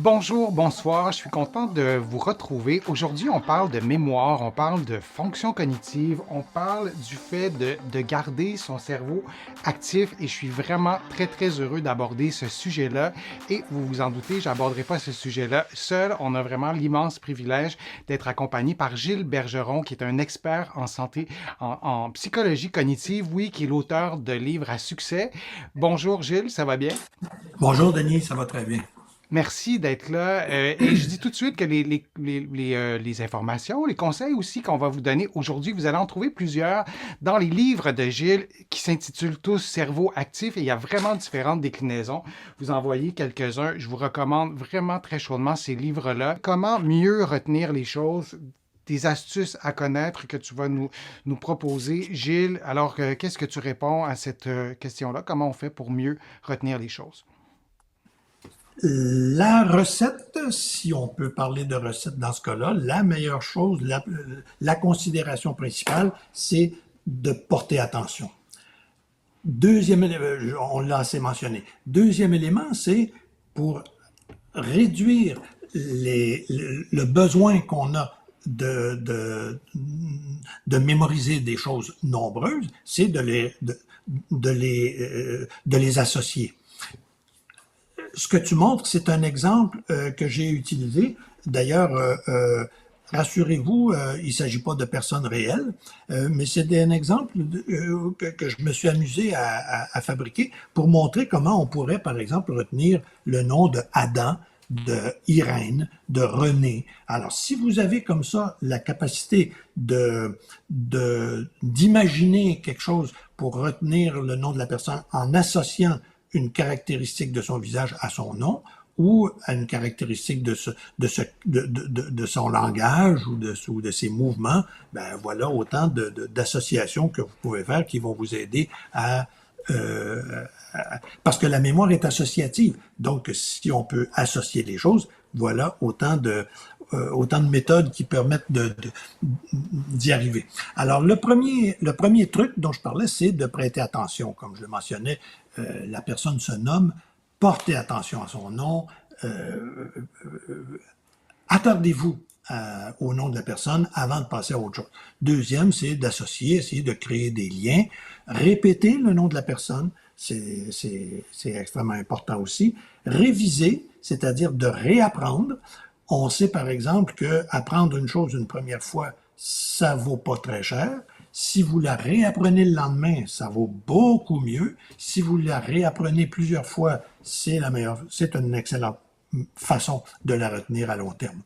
Bonjour, bonsoir, je suis content de vous retrouver. Aujourd'hui, on parle de mémoire, on parle de fonction cognitive, on parle du fait de garder son cerveau actif et je suis vraiment très, très heureux d'aborder ce sujet-là. Et vous vous en doutez, je n'aborderai pas ce sujet-là seul. On a vraiment l'immense privilège d'être accompagné par Gilles Bergeron, qui est un expert en santé, en psychologie cognitive, oui, qui est l'auteur de livres à succès. Bonjour Gilles, ça va bien? Bonjour Denis, ça va très bien. Merci d'être là. Et je dis tout de suite que les informations, les conseils aussi qu'on va vous donner aujourd'hui, vous allez en trouver plusieurs dans les livres de Gilles qui s'intitulent tous Cerveau actif et il y a vraiment différentes déclinaisons. Vous en voyez quelques-uns. Je vous recommande vraiment très chaudement ces livres-là. Comment mieux retenir les choses? Des astuces à connaître que tu vas nous proposer. Gilles, alors qu'est-ce que tu réponds à cette question-là? Comment on fait pour mieux retenir les choses? La recette, si on peut parler de recette dans ce cas-là, la meilleure chose, la considération principale, c'est de porter attention. Deuxième élément, on l'a assez mentionné. Deuxième élément, c'est pour réduire le besoin qu'on a de mémoriser des choses nombreuses, c'est de les associer. Ce que tu montres, c'est un exemple que j'ai utilisé. D'ailleurs, rassurez-vous, il ne s'agit pas de personnes réelles, mais c'est un exemple que je me suis amusé à fabriquer pour montrer comment on pourrait, par exemple, retenir le nom de Adam, de Irène, de René. Alors, si vous avez comme ça la capacité d'imaginer quelque chose pour retenir le nom de la personne en associant une caractéristique de son visage à son nom ou à une caractéristique de son langage ou de ses mouvements, ben voilà autant d'associations que vous pouvez faire qui vont vous aider parce que la mémoire est associative. Donc, si on peut associer les choses, voilà autant de méthodes qui permettent d'y arriver. Alors, le premier truc dont je parlais, c'est de prêter attention. Comme je le mentionnais, la personne se nomme, portez attention à son nom, euh, attardez-vous au nom de la personne avant de passer à autre chose. Deuxième, c'est d'associer, essayer de créer des liens, répéter le nom de la personne, c'est extrêmement important aussi. Réviser, c'est-à-dire de réapprendre. On sait par exemple que apprendre une chose une première fois, ça vaut pas très cher. Si vous la réapprenez le lendemain, ça vaut beaucoup mieux. Si vous la réapprenez plusieurs fois, c'est une excellente façon de la retenir à long terme.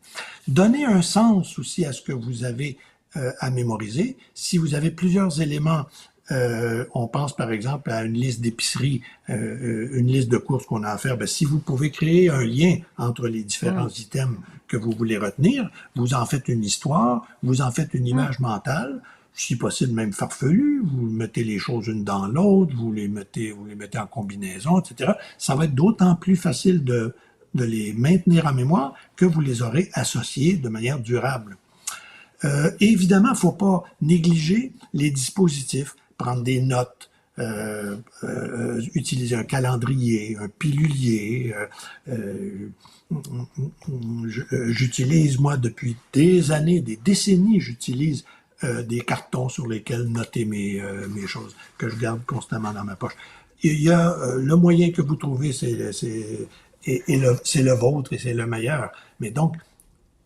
Donnez un sens aussi à ce que vous avez à mémoriser. Si vous avez plusieurs éléments, on pense par exemple à une liste d'épicerie, une liste de courses qu'on a à faire. Ben, si vous pouvez créer un lien entre les différents Hum, items que vous voulez retenir, vous en faites une histoire, vous en faites une hum. image mentale, si possible même farfelu, vous mettez les choses une dans l'autre, vous les mettez en combinaison, etc. Ça va être d'autant plus facile de les maintenir en mémoire que vous les aurez associés de manière durable. Évidemment, il ne faut pas négliger les dispositifs, prendre des notes, utiliser un calendrier, un pilulier. J'utilise, moi, depuis des années, des décennies, j'utilise des cartons sur lesquels noter mes choses, que je garde constamment dans ma poche. Il y a le moyen que vous trouvez, c'est le vôtre et c'est le meilleur. Mais donc,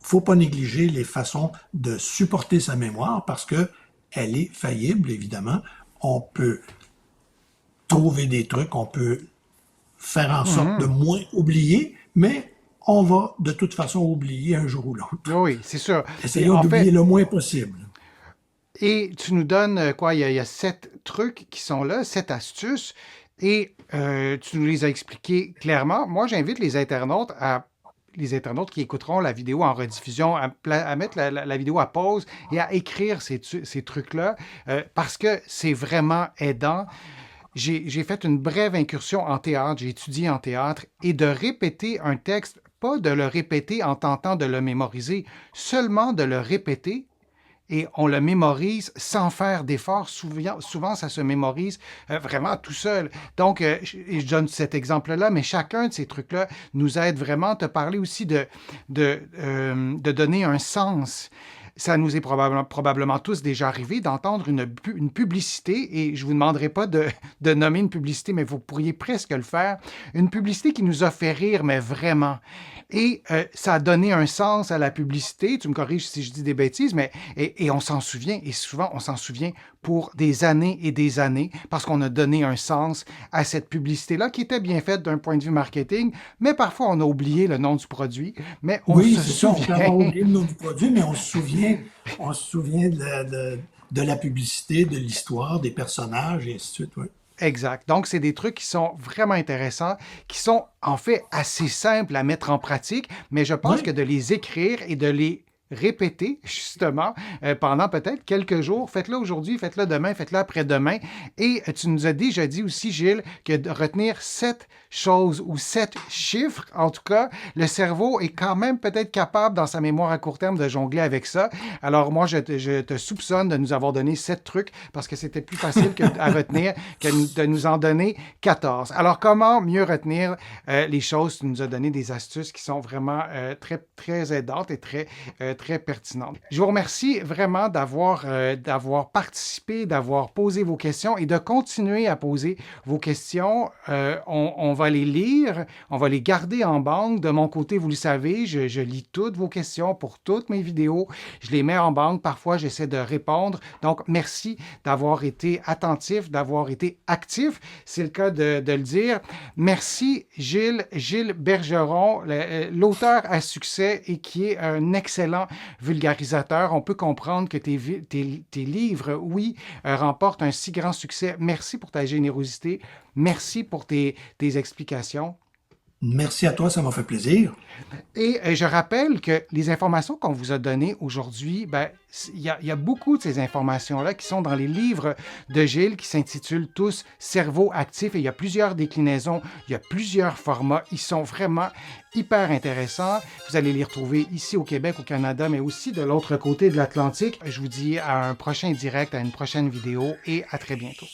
faut pas négliger les façons de supporter sa mémoire parce que elle est faillible, évidemment. On peut trouver des trucs, on peut faire en sorte de Mhm. moins oublier, mais on va de toute façon oublier un jour ou Oui, l'autre. oui, c'est sûr. Et Essayons en d'oublier fait, le moins possible. et tu nous donnes quoi? Il y a 7 trucs qui sont là, 7 astuces, et tu nous les as expliqués clairement. Moi, j'invite les internautes qui écouteront la vidéo en rediffusion à mettre la vidéo à pause et à écrire ces trucs-là parce que c'est vraiment aidant. J'ai fait une brève incursion en théâtre, j'ai étudié en théâtre, et de répéter un texte, pas de le répéter en tentant de le mémoriser, seulement de le répéter, et on le mémorise sans faire d'effort. Souvent, ça se mémorise vraiment tout seul. Donc, je donne cet exemple-là, mais chacun de ces trucs-là nous aide vraiment à te parler aussi de donner un sens. Ça nous est probablement tous déjà arrivé d'entendre une publicité, et je ne vous demanderai pas de nommer une publicité, mais vous pourriez presque le faire. Une publicité qui nous a fait rire, mais vraiment. Et ça a donné un sens à la publicité. Tu me corriges si je dis des bêtises, mais et on s'en souvient. Et souvent, on s'en souvient pour des années et des années parce qu'on a donné un sens à cette publicité-là qui était bien faite d'un point de vue marketing, mais parfois on a oublié le nom du produit, mais on Oui, se c'est ça, on peut souvient. avoir oublié le nom du produit, mais on se souvient de la publicité, de l'histoire, des personnages, et ainsi de suite. Oui. Exact. Donc, c'est des trucs qui sont vraiment intéressants, qui sont en fait assez simples à mettre en pratique, mais je pense que Oui. de les écrire et de les répéter, justement, pendant peut-être quelques jours. Faites-le aujourd'hui, faites-le demain, faites-le après-demain. Et tu nous as déjà dit aussi, Gilles, que de retenir 7 choses ou 7 chiffres, en tout cas, le cerveau est quand même peut-être capable, dans sa mémoire à court terme, de jongler avec ça. Alors moi, je te soupçonne de nous avoir donné 7 trucs parce que c'était plus facile à retenir que de nous en donner 14. Alors, comment mieux retenir les choses? Tu nous as donné des astuces qui sont vraiment très, très aidantes et très pertinentes. Je vous remercie vraiment d'avoir participé, d'avoir posé vos questions et de continuer à poser vos questions. On va les lire, on va les garder en banque. De mon côté, vous le savez, je lis toutes vos questions pour toutes mes vidéos. Je les mets en banque. Parfois, j'essaie de répondre. Donc, merci d'avoir été attentif, d'avoir été actif. C'est le cas de le dire. Merci, Gilles Bergeron, l'auteur à succès et qui est un excellent vulgarisateur. On peut comprendre que tes livres, oui, remportent un si grand succès. Merci pour ta générosité. Merci pour tes explications. Merci à toi, ça m'a fait plaisir. Et je rappelle que les informations qu'on vous a données aujourd'hui, ben, il y a beaucoup de ces informations-là qui sont dans les livres de Gilles qui s'intitulent tous Cerveau actif et il y a plusieurs déclinaisons, il y a plusieurs formats. Ils sont vraiment hyper intéressants. Vous allez les retrouver ici au Québec, au Canada, mais aussi de l'autre côté de l'Atlantique. Je vous dis à un prochain direct, à une prochaine vidéo et à très bientôt.